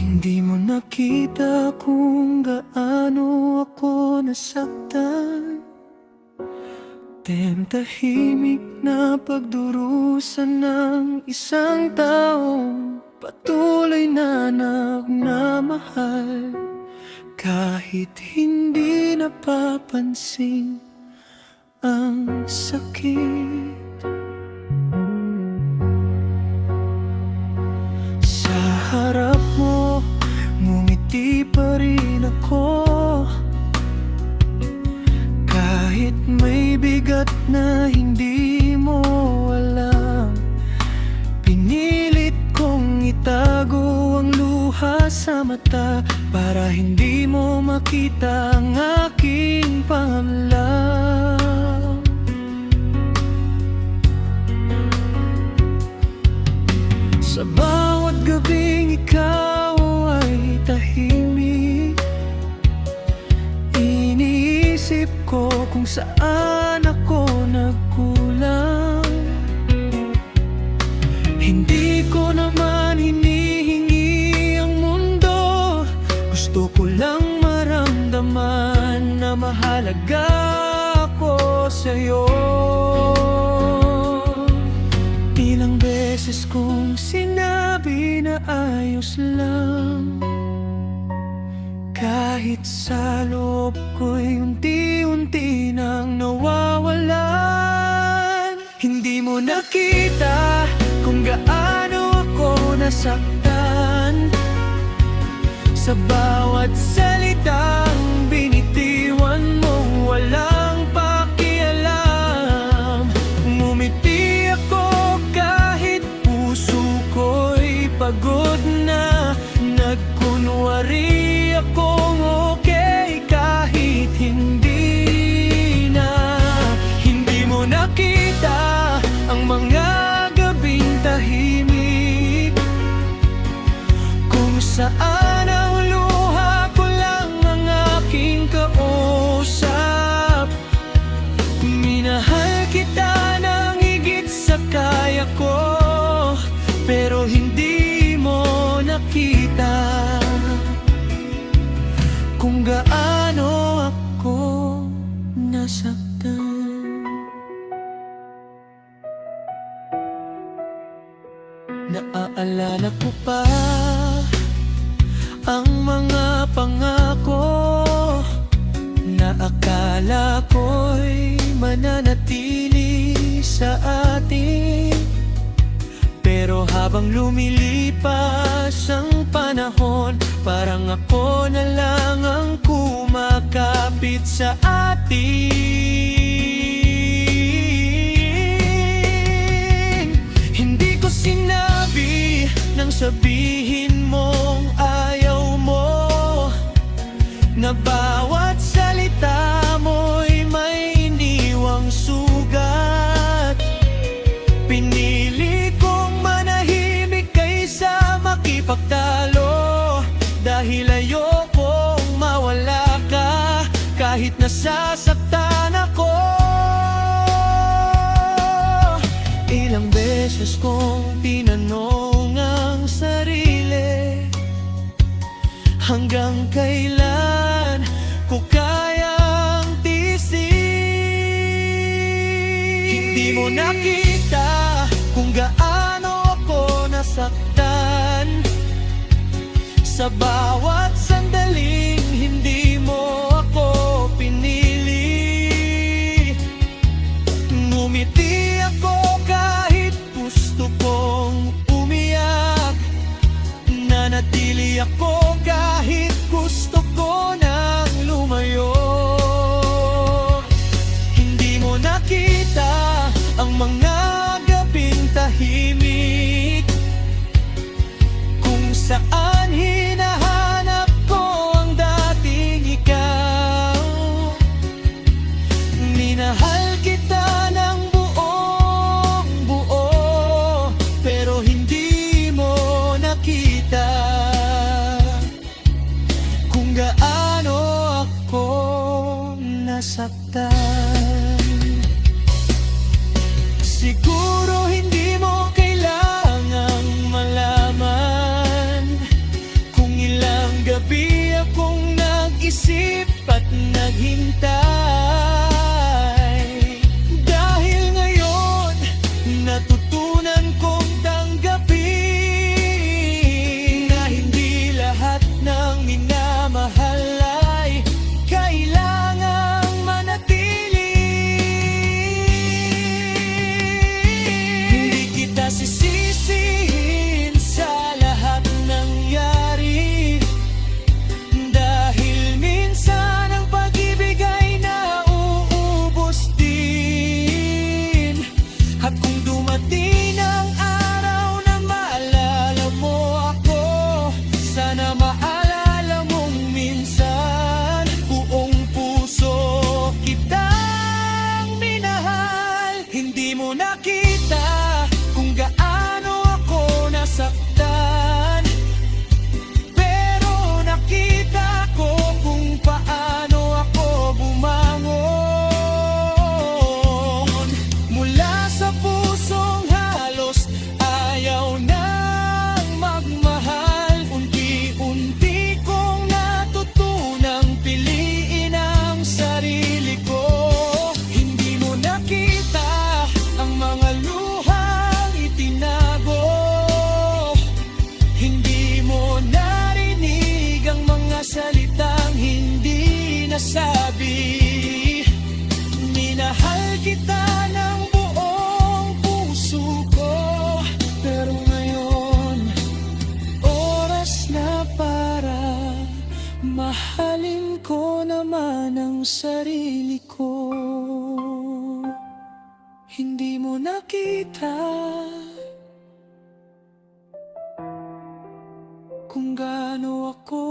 Hindi mo nakita kung gaano ako nasaktan. Tahimik na pagdurusa ng isang taong patuloy na nagmamahal. Kahit hindi napapansin ang sakit. Sa harap mo, ngumiti pa rin ako. Kahit may bigat na hindi mo alam, pinilit kong itago ang luha sa mata para hindi mo makita ang aking pangalan. Sa bawat gabing ikaw ay tahimik, iniisip ko kung saan ako nagkulang. Hindi ko naman hinihingi ang mundo, gusto ko lang maramdaman na mahalaga ako sa'yo. Ilang beses kong sinabi na ayos lang, kahit sa loob ko'y unti-unti nang nawawalan. Hindi mo nakita kung gaano ako nasaktan sa bawat salitang binitiwan mo, walang pakialam. Ngumiti ako kahit puso ko'y pagod na, nagkunwari akong okay kahit hindi na. Hindi mo nakita ang mga gabing tahimik, kung saan ang luha ko lang ang aking kausap. Minahal kita ng higit sa kaya ko, pero hindi mo nakita kung gaano ako nasaktan. Naaalala ko pa ang mga pangako na akala ko'y mananatili sa atin. Pero habang lumilipas ang panahon, parang ako na lang ang kumakapit sa atin. Hindi ko sinabi nang sabihin mong ayaw mo, na bawat salita mo'y may iniwang sugat. Pinili kong manahimik kaysa makipagtalo, dahil ayokong mawala ka kahit nasasaktan ako. Ilang beses kong tinanong ang sarili, hanggang kailan ko kayang tiisin? Hindi mo nakita kung gaano ako nasaktan sa bawat sandaling hindi mo ako pinili. Ngumiti ako kahit gusto kong umiyak, nanatili ako kahit gusto ko nang lumayo. Hindi mo nakita ang mga gabing tahimik, kung saan hinahanap ko ang dating ikaw. Minahal kita ng buong buo, pero hindi mo nakita kung gaano ako nasaktan. Siguro hindi mo kailangang malaman kung naghintay. Dahil ngayon, natutunan kong tanggapin na hindi lahat ng minamahal ay kailangang manatili. Hindi kita sisisihin sa lahat nangyari, dahil minsan ang pag-ibig ay nauubos din. At kung dumating ang araw na maalala mo ako, sana maalala mong minsan buong puso kitang minahal. Hindi mo nakita kung gaano ako nasaktan, pero nakita ko kung paano ako bumangon. Mula sa pusong halos ayaw nang magmahal, unti-unti kong natutunang piliin ang sarili ko. Hindi mo nakita ang mga luhang itinago, hindi mo narinig ang mga salitang hindi nasabi. Minahal kita ng buong puso ko, pero ngayon oras na para mahalin ko naman ang sarili ko. Hindi mo nakita kung gaano ako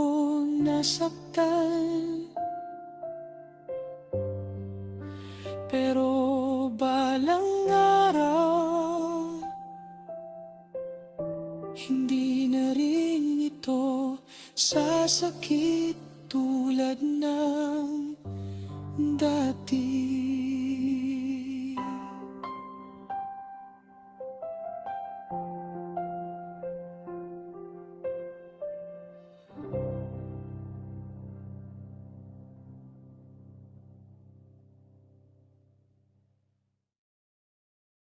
nasaktan, pero balang araw hindi na rin ito sasakit tulad ng dati.